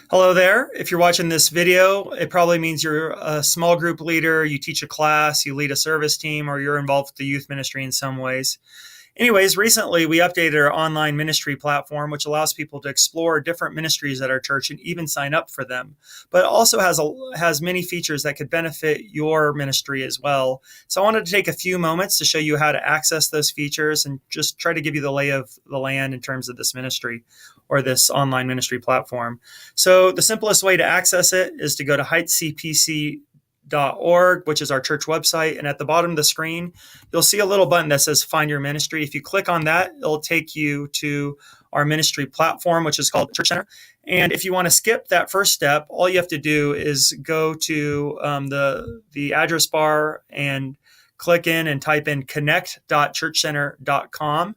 Hello there. If you're watching this video, it probably means you're a small group leader, you teach a class, you lead a service team, or you're involved with the youth ministry in some ways. Anyways, recently we updated our online ministry platform, which allows people to explore different ministries at our church and even sign up for them. But it also has many features that could benefit your ministry as well. So I wanted to take a few moments to show you how to access those features and just try to give you the lay of the land in terms of this ministry or this online ministry platform. So the simplest way to access it is to go to heightscpc.org, which is our church website. And at the bottom of the screen, you'll see a little button that says Find Your Ministry. If you click on that, it'll take you to our ministry platform, which is called Church Center. And if you want to skip that first step, all you have to do is go to the address bar and click in and type in connect.churchcenter.com.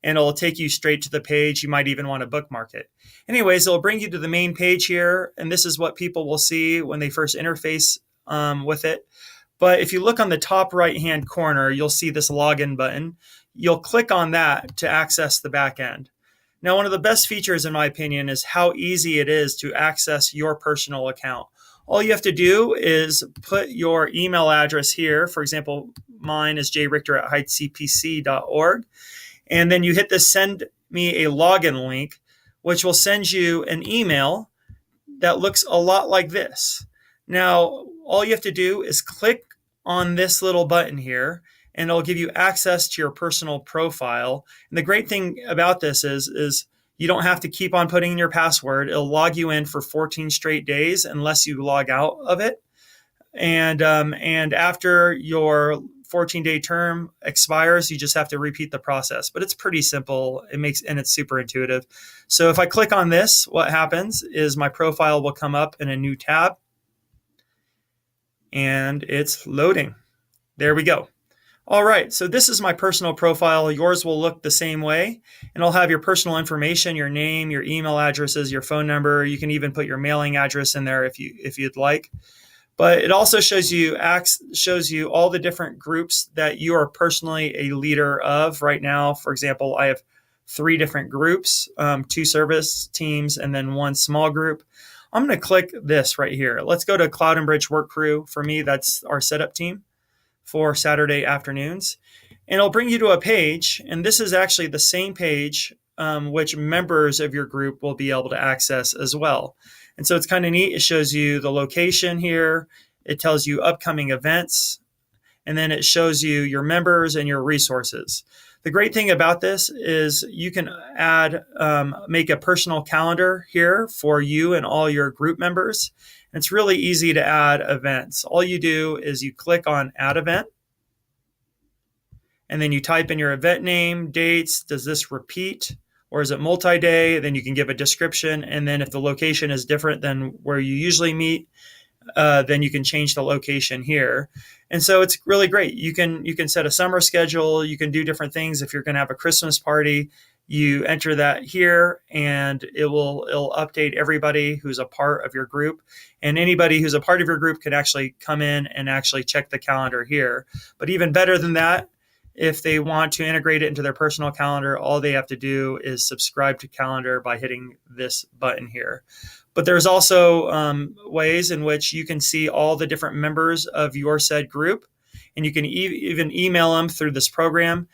And it'll take you straight to the page. You might even want to bookmark it. Anyways, it'll bring you to the main page here. And this is what people will see when they first interface with it. But if you look on the top right-hand corner, you'll see this login button. You'll click on that to access the back end. Now, one of the best features, in my opinion, is how easy it is to access your personal account. All you have to do is put your email address here. For example, mine is jrichter@heightscpc.org. And then you hit the send me a login link, which will send you an email that looks a lot like this. Now, all you have to do is click on this little button here, and it'll give you access to your personal profile. And the great thing about this is you don't have to keep on putting in your password. It'll log you in for 14 straight days unless you log out of it. And after your 14-day term expires, you just have to repeat the process. But it's pretty simple. And it's super intuitive. So if I click on this, what happens is my profile will come up in a new tab. And it's loading. There we go. All right, so this is my personal profile. Yours will look the same way, and it'll have your personal information, your name, your email addresses, your phone number. You can even put your mailing address in there if you'd like. But it also shows you all the different groups that you are personally a leader of right now. For example, I have 3 different groups, 2 service teams, and then 1 small group. I'm going to click this right here. Let's go to Cloud and Bridge Work Crew. For me, that's our setup team for Saturday afternoons. And it'll bring you to a page, and this is actually the same page which members of your group will be able to access as well. And so it's kind of neat. It shows you the location here. It tells you upcoming events, and then it shows you your members and your resources. The great thing about this is you can make a personal calendar here for you and all your group members. And it's really easy to add events. All you do is you click on Add Event, and then you type in your event name, dates. Does this repeat, or is it multi-day? Then you can give a description. And then if the location is different than where you usually meet, then you can change the location here. And so it's really great. You can set a summer schedule. You can do different things. If you're going to have a Christmas party, you enter that here, and it'll update everybody who's a part of your group. And anybody who's a part of your group can actually come in and actually check the calendar here. But even better than that, if they want to integrate it into their personal calendar, all they have to do is subscribe to calendar by hitting this button here. But there's also ways in which you can see all the different members of your said group, and you can even email them through this program.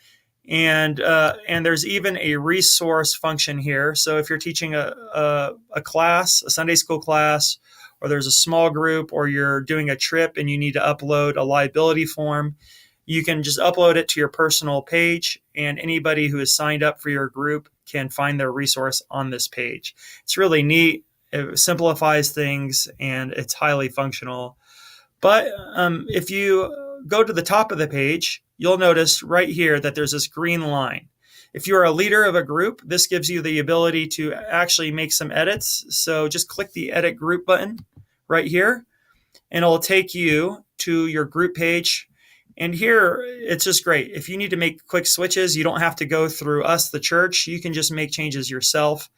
And there's even a resource function here. So if you're teaching a class, a Sunday school class, or there's a small group, or you're doing a trip and you need to upload a liability form, you can just upload it to your personal page, and anybody who has signed up for your group can find their resource on this page. It's really neat. It simplifies things, and it's highly functional. But if you go to the top of the page, you'll notice right here that there's this green line. If you're a leader of a group, this gives you the ability to actually make some edits. So just click the Edit Group button right here, and it'll take you to your group page. And here, it's just great. If you need to make quick switches, you don't have to go through us, the church. You can just make changes yourself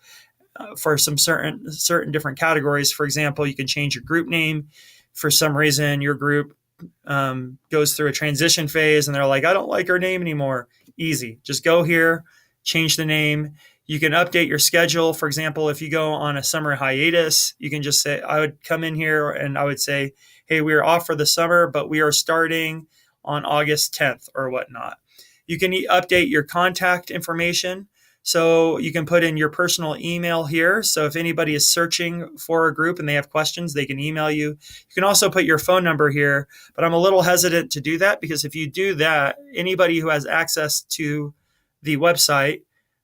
for some certain different categories. For example, you can change your group name. For some reason, your group goes through a transition phase, and they're like, I don't like our name anymore. Easy. Just go here, change the name. You can update your schedule. For example, if you go on a summer hiatus, you can just say, I would come in here and I would say, hey, we are off for the summer, but we are starting on August 10th or whatnot. You can update your contact information. So you can put in your personal email here. So if anybody is searching for a group and they have questions, they can email you. You can also put your phone number here, but I'm a little hesitant to do that because if you do that, anybody who has access to the website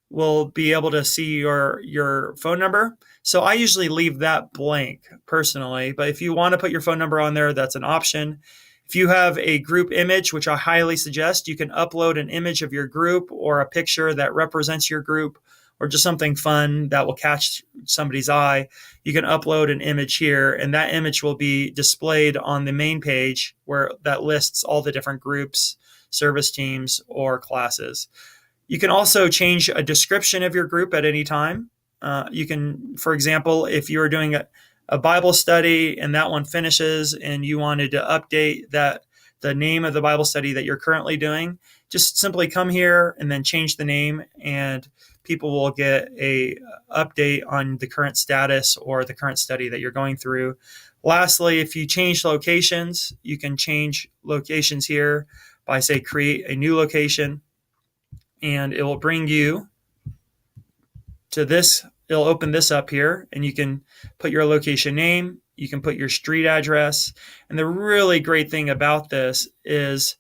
will be able to see your phone number. So I usually leave that blank personally, but if you want to put your phone number on there, that's an option. If you have a group image, which I highly suggest, you can upload an image of your group or a picture that represents your group or just something fun that will catch somebody's eye. You can upload an image here, and that image will be displayed on the main page where that lists all the different groups, service teams, or classes. You can also change a description of your group at any time. You can, for example, if you're doing a Bible study and that one finishes and you wanted to update the name of the Bible study that you're currently doing, just simply come here and then change the name, and people will get a update on the current status or the current study that you're going through. Lastly, if you change locations, you can change locations here by, say, create a new location, and it will bring you to this. It'll open this up here, and you can put your location name, you can put your street address. And the really great thing about this is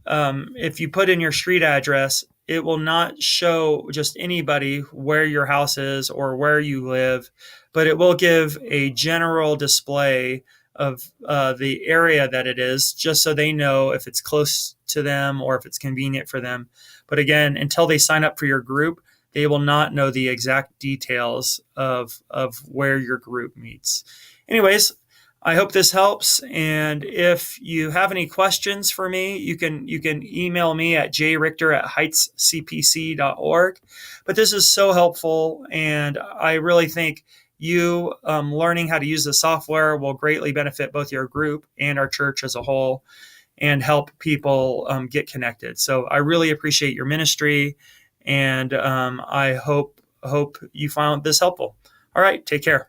if you put in your street address, it will not show just anybody where your house is or where you live, but it will give a general display of the area that it is, just so they know if it's close to them or if it's convenient for them. But again, until they sign up for your group, they will not know the exact details of where your group meets. Anyways, I hope this helps. And if you have any questions for me, you can email me at jrichter@heightscpc.org. But this is so helpful, and I really think you learning how to use the software will greatly benefit both your group and our church as a whole, and help people get connected. So I really appreciate your ministry, and I hope you found this helpful. All right, take care.